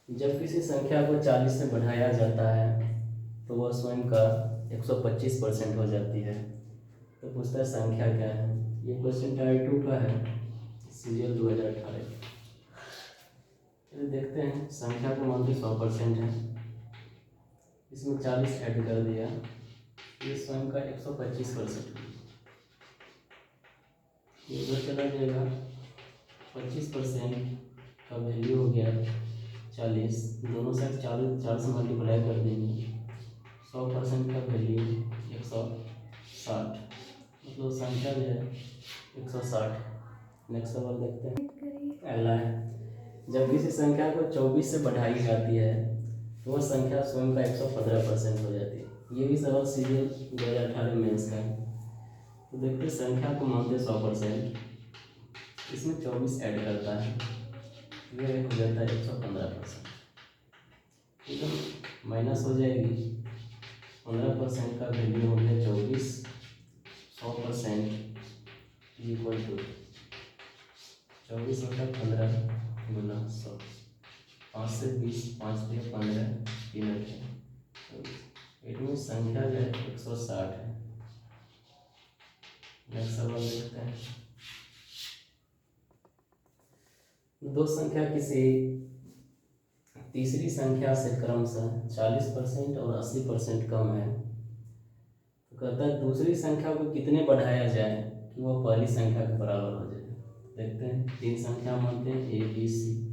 जब किसी संख्या को 40 से बढ़ाया जाता है तो वह स्वयं का 125% हो जाती है। तो पूछता है संख्या क्या है। ये क्वेश्चन टायर 2 का है, सीरियल 2018। चलिए देखते हैं। संख्या को मानते 100% है, इसमें 40 ऐड कर दिया, ये स्वयं का 125%। ये उधर चला जाएगा, 25% का वैल्यू हो गया 40, दोनों साइड 4 से मल्टीप्लाई कर देंगे। 100% का वैल्यू 160, मतलब संख्या जो है 160। नेक्स्ट सवाल देखते हैं। पहला है, जब किसी संख्या को 24 से बढ़ाई जाती है तो वह संख्या स्वयं का 115% हो जाती है। ये भी सवाल सीरियल 2018 मेंस का है। तो देखते हैं, संख्या को मानते 100%, इसमें 24 ऐड करता है, ये हो जाता है 115%। एकदम माइनस हो जाएगी। 15% का वैल्यू हो गया 24, 100% इक्वल टू 24 होता है 15 गुना 100, 5 से 20, 5 दिया 15, 3 रखे 24। इनमें संख्या जो है 160 है। नेक्स्ट सवाल देखते हैं। दो संख्या किसी तीसरी संख्या से क्रमशः 40% और 80% कम है, तो कहता है दूसरी संख्या को कितने बढ़ाया जाए कि वह पहली संख्या के बराबर हो जाए। देखते हैं, 3 संख्या मानते हैं ए बी सी।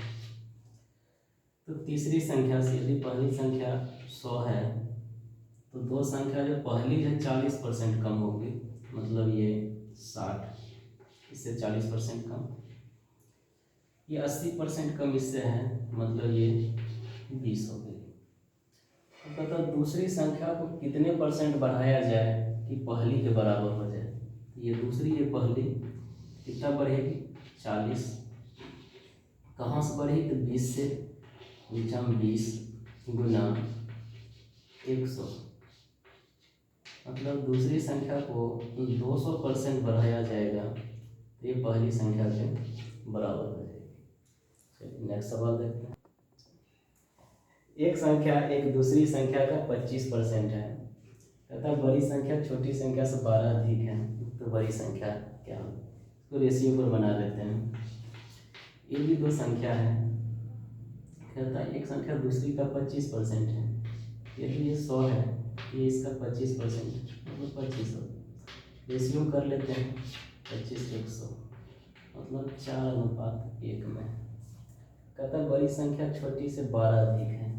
तो तीसरी संख्या से यदि पहली संख्या 100 है तो दो संख्या जो पहली है 40% कम होगी, मतलब ये 60, इससे 40% कम। ये 80% कम इससे है, मतलब ये 20 हो गई। तो कहता दूसरी संख्या को कितने परसेंट बढ़ाया जाए कि पहली के बराबर हो जाए। ये दूसरी, ये पहली कितना बढ़ेगी 40, कहाँ से बढ़ेगी तो 20 से, नीचा में 20 गुना 100, मतलब दूसरी संख्या को 200% बढ़ाया जाएगा तो ये पहली संख्या के बराबर हो जाएगी। चलिए नेक्स्ट सवाल देखते हैं। एक संख्या एक दूसरी संख्या का 25% है, कहता है बड़ी संख्या छोटी संख्या से 12 अधिक है, तो बड़ी संख्या क्या हो। तो रेशियो पर बना लेते हैं। ये भी दो संख्या है, कहता है एक संख्या दूसरी का 25% है, यदि ये 100 है, ये इसका 25%, मतलब 25 हो। रेशियो कर लेते हैं, 25:100, मतलब 4:1 में। कहता है बड़ी संख्या छोटी से 12 अधिक है,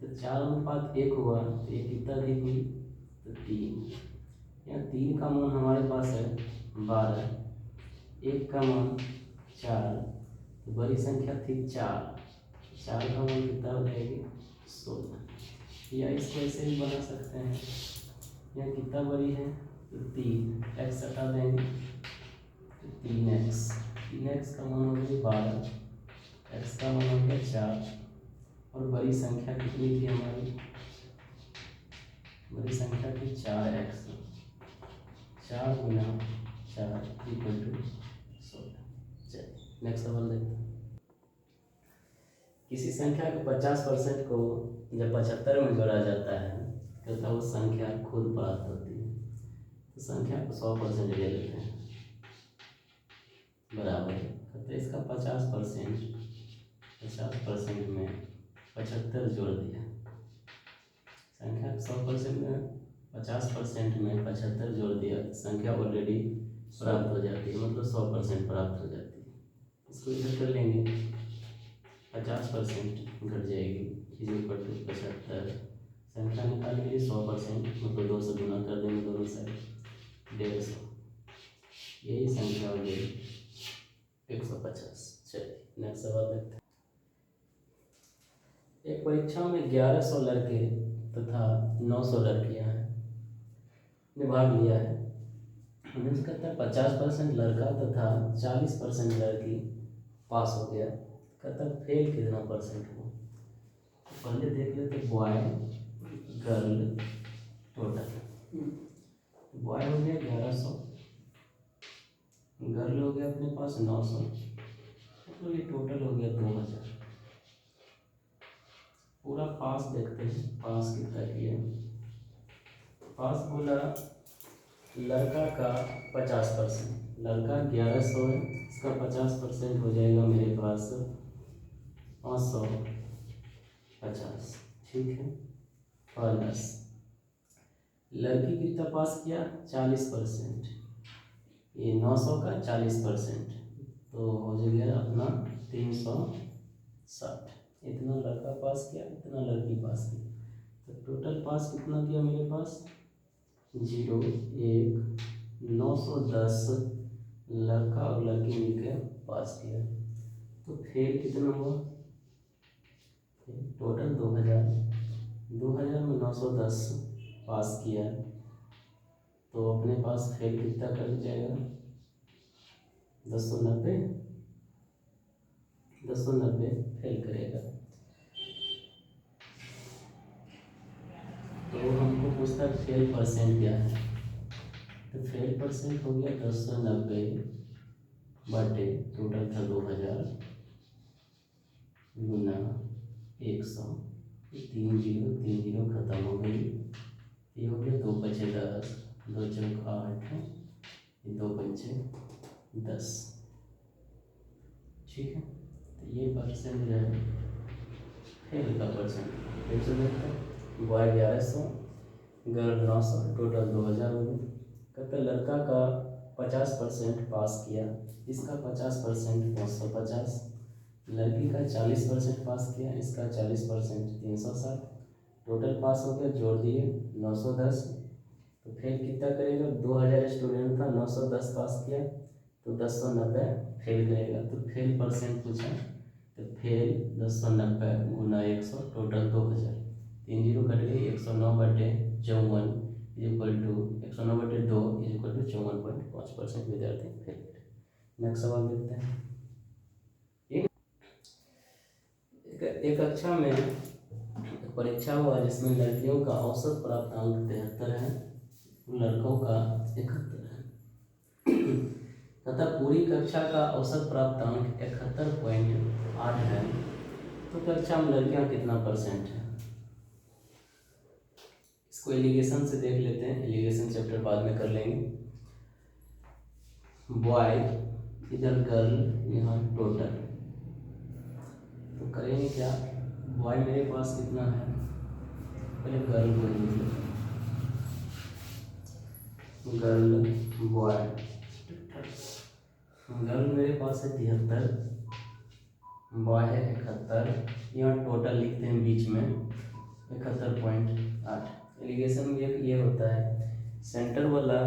तो 4:1 हुआ तो ये कितना अधिक हुई तो 3। यहाँ 3 का मान हमारे पास है 12, 1 का मान 4, तो बड़ी संख्या थी 4, 4 का मान कितना हो जाएगी 16। या इसको ऐसे भी बना सकते हैं, यहाँ कितना बड़ी है तो 3, x हटा देंगे तो 3x, 3x का मान हो गया 12, x का मान हो गया 4, और बड़ी संख्या कितनी थी हमारी, बड़ी संख्या थी 4x, 4 गुना 4 इक्वल टू 16। चलिए नेक्स्ट सवाल देखते हैं। किसी संख्या के 50% को जब 75 में जोड़ा जाता है कहता है वो संख्या खुद प्राप्त होती है। तो संख्या को 100% ले लेते हैं, बराबर कहते हैं इसका 50% में 75 जोड़ दिया। संख्या 100% में 50% में 75 जोड़ दिया, संख्या ऑलरेडी प्राप्त हो जाती है, मतलब 100% प्राप्त हो जाती है। इसको इधर कर लेंगे, 50% घट जाएगी इज इक्वल टू 75। संख्या निकालने के लिए 100%, मतलब 2 से गुना कर देंगे दोनों साइड, 150। यही संख्या हो गई 150। चलिए नेक्स्ट सवाल देखते हैं। एक परीक्षा में 1100 लड़के तथा 900 लड़कियां ने भाग लिया है। मीन्स कहता है 50% लड़का तथा 40% लड़की पास हो गया। कहता फेल कितना परसेंट हुआ। तो पहले देख लेते बॉय गर्ल टोटल। बॉय हो गया 1100, गर्ल हो गया अपने पास 900, तो ये टोटल हो गया 2000। पास देखते हैं, पास कितना किया। पास बोला लड़का का 50%, लड़का 1100 है, इसका 50% हो जाएगा मेरे पास 550, ठीक है। प्लस लड़की कितना पास किया 40%, ये 900 का 40%, तो हो जाएगा अपना 360। इतना लड़का पास किया, इतना लड़की पास की, तो टोटल पास कितना किया मेरे पास 0 1 910 लड़का और लड़की मिलकर पास किया। तो फेल कितना हुआ, टोटल 2000 में 910 पास किया, तो अपने पास फेल कितना कर जाएगा 1090 फेल करेगा। तो हमको पूछता है फेल परसेंट क्या है, तो फेल परसेंट हो गया 1090 बटे टोटल था 2000 गुना 100, 3 जीरो खत्म हो गई, ये हो गया 2 बचे 10, 2 चौक 8, 2 पंचे 10, ठीक है। तो ये परसेंट जो है फेल का परसेंट, फिर से देखते हैं। बॉय 1100, गर्ल 900, टोटल 2000 हो गए। कहते लड़का का 50% पास किया, इसका 50% 550, लड़की का 40% पास किया, इसका 40% 360, टोटल पास हो गया, जोड़ दिए 910। तो फेल कितना करेगा, 2000 स्टूडेंट था, 910 पास किया, तो 1090 फेल करेगा। तो फेल परसेंट पूछा, तो फेल 1090 गुना 100, टोटल 2000, 3 जीरो कट गई, 109 बटे 54 इक्वल टू 109 बटे 2 इक्वल टू 54.5% विद्यार्थी फेल। नेक्स्ट सवाल देखते हैं। एक कक्षा में परीक्षा हुआ जिसमें लड़कियों का औसत प्राप्त अंक 73 है, लड़कों का 71 है, तथा पूरी कक्षा का औसत प्राप्त अंक 71.8 है, तो कक्षा में लड़कियां कितना परसेंट है। इसको एलिगेशन से देख लेते हैं, एलिगेशन चैप्टर बाद में कर लेंगे। बॉय इधर गर्ल, यहाँ टोटल, तो करेंगे क्या, बॉय मेरे पास कितना है, पहले गर्ल को लिख लेते हैं, गर्ल बॉय, गर्ल मेरे पास है 73, बॉय है 71, यहाँ टोटल लिखते हैं बीच में 71.8। एलिगेशन में ये होता है सेंटर वाला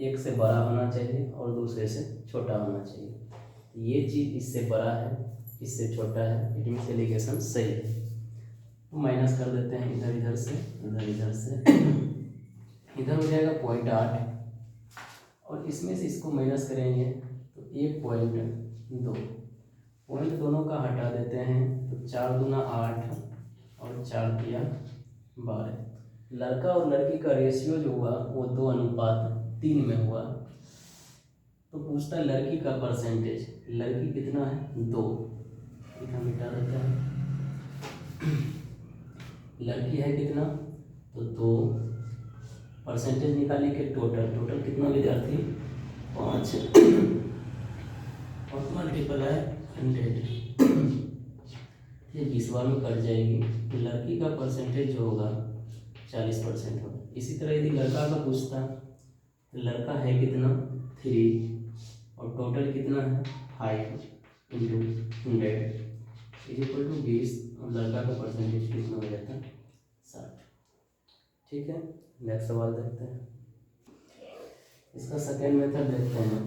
एक से बड़ा होना चाहिए और दूसरे से छोटा होना चाहिए। ये चीज़ इससे बड़ा है, इससे छोटा है, इट मीन्स एलिगेशन सही है। तो माइनस कर देते हैं इधर इधर से, इधर हो जाएगा 0.8, और इसमें से इसको माइनस करेंगे तो 1.2, पॉइंट दोनों का हटा देते हैं, तो 4 दूना 8 और 4 तिया 12। लड़का और लड़की का रेशियो जो हुआ वो 2:3 में हुआ। तो पूछता है लड़की का परसेंटेज, लड़की कितना है 2, इतना मिटा देता है, लड़की है कितना, तो 2, परसेंटेज निकालने के टोटल कितना विद्यार्थी 5, और मल्टीप्लाई 100, ये 20 बार में कट जाएगी। तो लड़की का परसेंटेज जो होगा 40% होगा। इसी तरह यदि लड़का का पूछता, तो लड़का है कितना 3, और टोटल कितना है 5 × 100 इक्वल टू 20, और लड़का का परसेंटेज कितना हो जाता है 60, ठीक है। नेक्स्ट सवाल देखते हैं। इसका सेकेंड मेथड देखते हैं।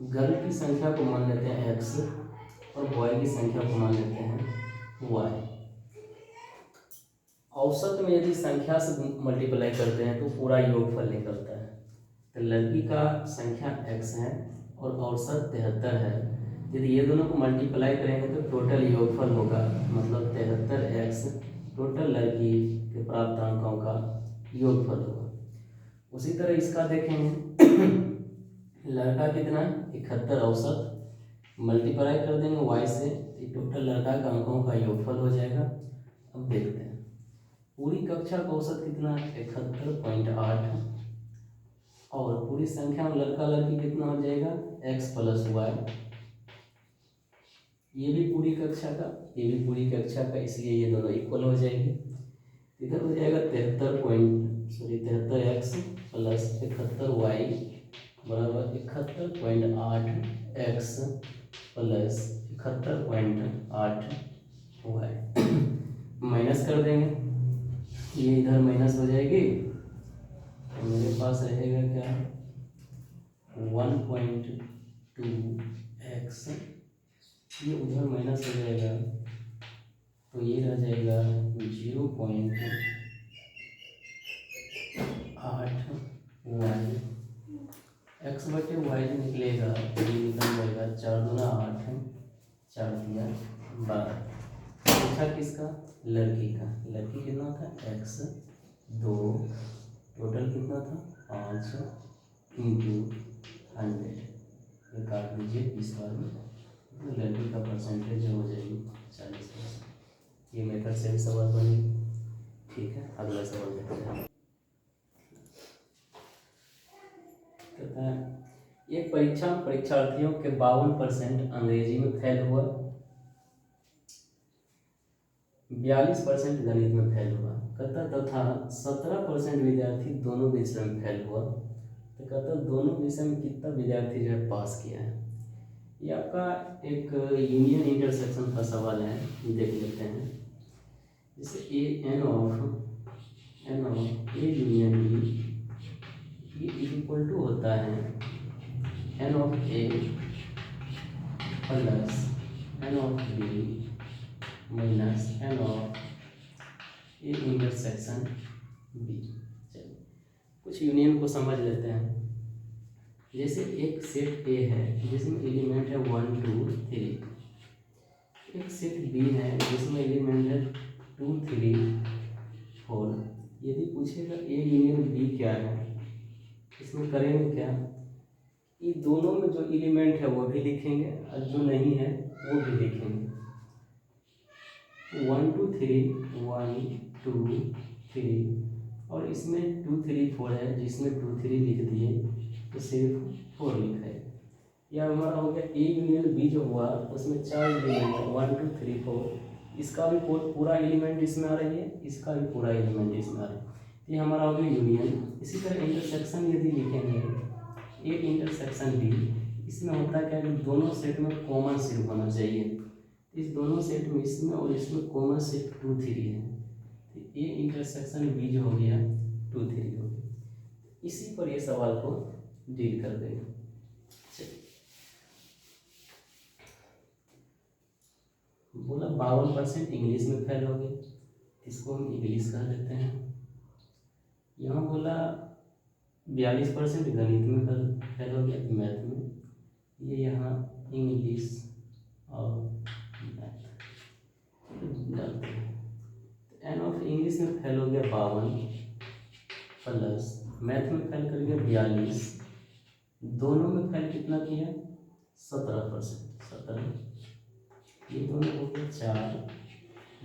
गर्ल की संख्या को मान लेते हैं x, और बॉय की संख्या को मान लेते हैं y। औसत में यदि संख्या से मल्टीप्लाई करते हैं तो पूरा योगफल निकलता है। तो लड़की का संख्या x है और औसत 73 है, यदि ये दोनों को मल्टीप्लाई करेंगे तो टोटल योगफल होगा, मतलब 73x टोटल लड़की के प्राप्त अंकों का योगफल होगा। उसी तरह इसका देखेंगे, लड़का कितना 71 औसत, मल्टीप्लाई कर देंगे y से, तो टोटल लड़का का अंकों का योगफल हो जाएगा। अब देखते हैं पूरी कक्षा का औसत कितना है 71.8 और पूरी संख्या में लड़का लड़की कितना हो जाएगा x प्लस वाई। ये भी पूरी कक्षा का, ये भी पूरी कक्षा का, इसलिए ये दोनों इक्वल हो जाएंगे। इधर हो जाएगा 73x प्लस 71y बराबर 71.8x प्लस 71.8y। माइनस कर देंगे, ये इधर माइनस हो जाएगी तो मेरे पास रहेगा क्या 1.2x, ये उधर माइनस हो जाएगा तो ये रह जाएगा 0.8y। एक्स बटे वाई निकलेगा तो ये निकल जाएगा 4 दूना 8 4 दिया 12। पूछा किसका लड़की का, लड़की कितना था x 2, टोटल कितना था 5 इंटू 100, ये काट दीजिए 20 बार में, तो लड़की का परसेंटेज हो जाएगी 40%। ये मेथड से भी सवाल बनेगी। ठीक है, अगला सवाल देखते हैं। कहता है एक परीक्षा में परीक्षार्थियों के 52% अंग्रेजी में फेल हुआ, 42% गणित में फेल हुआ। कहता तथा 17% विद्यार्थी दोनों विषय में फेल हुआ। तो कहता दोनों विषय में कितना विद्यार्थी जो है पास किया है। ये आपका एक यूनियन इंटरसेक्शन का सवाल है, देख लेते हैं। जैसे n of A union B equal to होता है n of A plus n of B minus n of A intersection B. चलिए कुछ यूनियन को समझ लेते हैं। जैसे एक सेट ए है जिसमें एलिमेंट है 1 2 3, एक सेट बी है जिसमें एलिमेंट है 2 3 4। यदि पूछेगा ए यूनियन बी क्या है, इसमें करेंगे क्या, ये दोनों में जो एलिमेंट है वो भी लिखेंगे और जो नहीं है वो भी लिखेंगे। 1 2 3 1 2 3 और इसमें 2 3 4 है, जिसमें 2 3 लिख दिए तो सिर्फ 4 लिखा है। यह हमारा हो गया ए यूनियन बी जो हुआ उसमें 4 एलिमेंट है 1 2 3 4, इसका भी पूरा एलिमेंट इसमें आ रही है, इसका भी पूरा एलिमेंट इसमें आ रहा है। ये हमारा हो गया यूनियन। इसी तरह इंटरसेक्शन यदि लिखेंगे ए इंटरसेक्शन बी, इसमें होता है क्या कि दोनों सेट में कॉमन सिर्फ होना चाहिए। इस दोनों सेट में इसमें और इसमें कॉमन सिर्फ 2 3 है, तो ए इंटरसेक्शन बी जो हो गया 2 3 हो गया। इसी पर ये सवाल को डील कर देंगे। बोला 52% इंग्लिश में फेल हो गए, इसको हम इंग्लिश कह देते हैं। यहाँ बोला 42% गणित में फेल हो गया, मैथ में, ये यहाँ इंग्लिश और मैथ डालते हैं। एन ऑफ इंग्लिश में फेल हो गया 52 प्लस मैथ में फेल कर गया 42, दोनों में फेल कितना किया 17%। 17 ये दोनों हो गए 4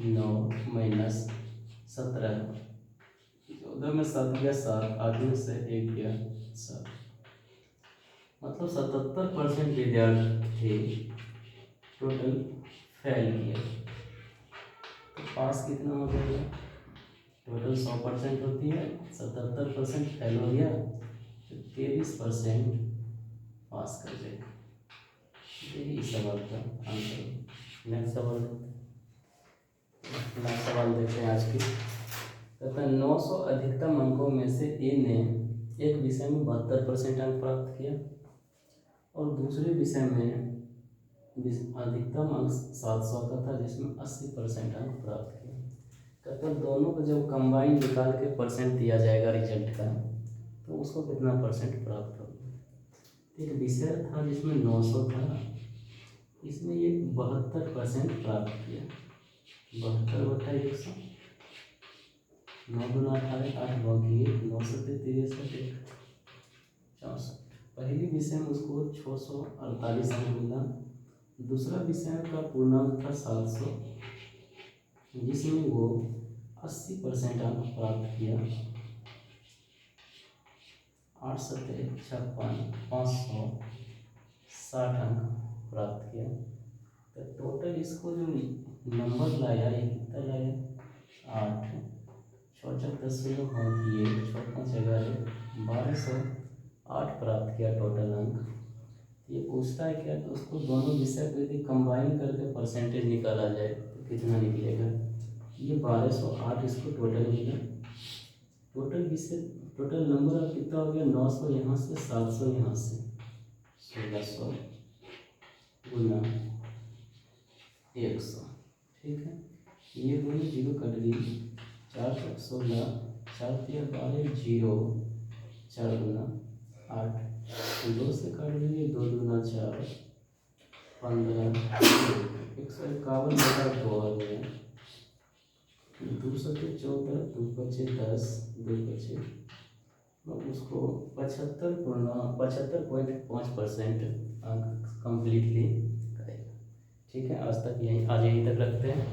9 माइनस 17, 14 में 7 गया 7, 8 में से 1 गया 7, मतलब 77% विद्यार्थी टोटल फेल किया। तो पास कितना हो जाएगा, टोटल 100% होती है, 77% फेल हो गया तो 23% पास कर जाएगा। यही सवाल का आंसर। नेक्स्ट सवाल देखते हैं आज की। कहता है 900 अधिकतम अंकों में से ए ने एक विषय में 72% अंक प्राप्त किया और दूसरे विषय में अधिकतम अंक 700 का था जिसमें 80% अंक प्राप्त किया। कहता है दोनों को जब कंबाइन निकाल के परसेंट दिया जाएगा रिजल्ट का तो उसको कितना परसेंट प्राप्त होगा। एक विषय था जिसमें 900 था, इसमें ये 72% प्राप्त किया। 72/100, 9 दूना 18, 8 बाकी 9 7 63 64। पहली विषय में उसको 648 अंक मिला, दूसरा विषय का पूर्णांक था 700, जिसमें वो 80% अंक प्राप्त किया। 8 सत्ते 56, 560 अंक प्राप्त किया। तो टोटल इसको जो नंबर लाया ये कितना लाया, 8, 64 दशमलव किए, 54 1208 प्राप्त किया टोटल अंक। ये पूछता है क्या, तो उसको दोनों विषय को यदि कंबाइन करके परसेंटेज निकाला जाए तो कितना निकलेगा। ये 1208 इसको टोटल मिला। टोटल विषय टोटल नंबर अब कितना हो गया, 900 यहाँ से, 700 यहाँ से, 1600 गुना 100। ठीक है, ये दोनों जीरो कट गई। 416, 4 3 12 जीरो, 4 गुना 8, 2 से काट देंगे, 2 दूना 4, 15, 151 2 आ गया। 2 सत्ते 14, 2 बचे 10, 2 बचे, उसको 75.5% अंक कम्प्लीटली करेगा। ठीक है, आज यहीं तक रखते हैं।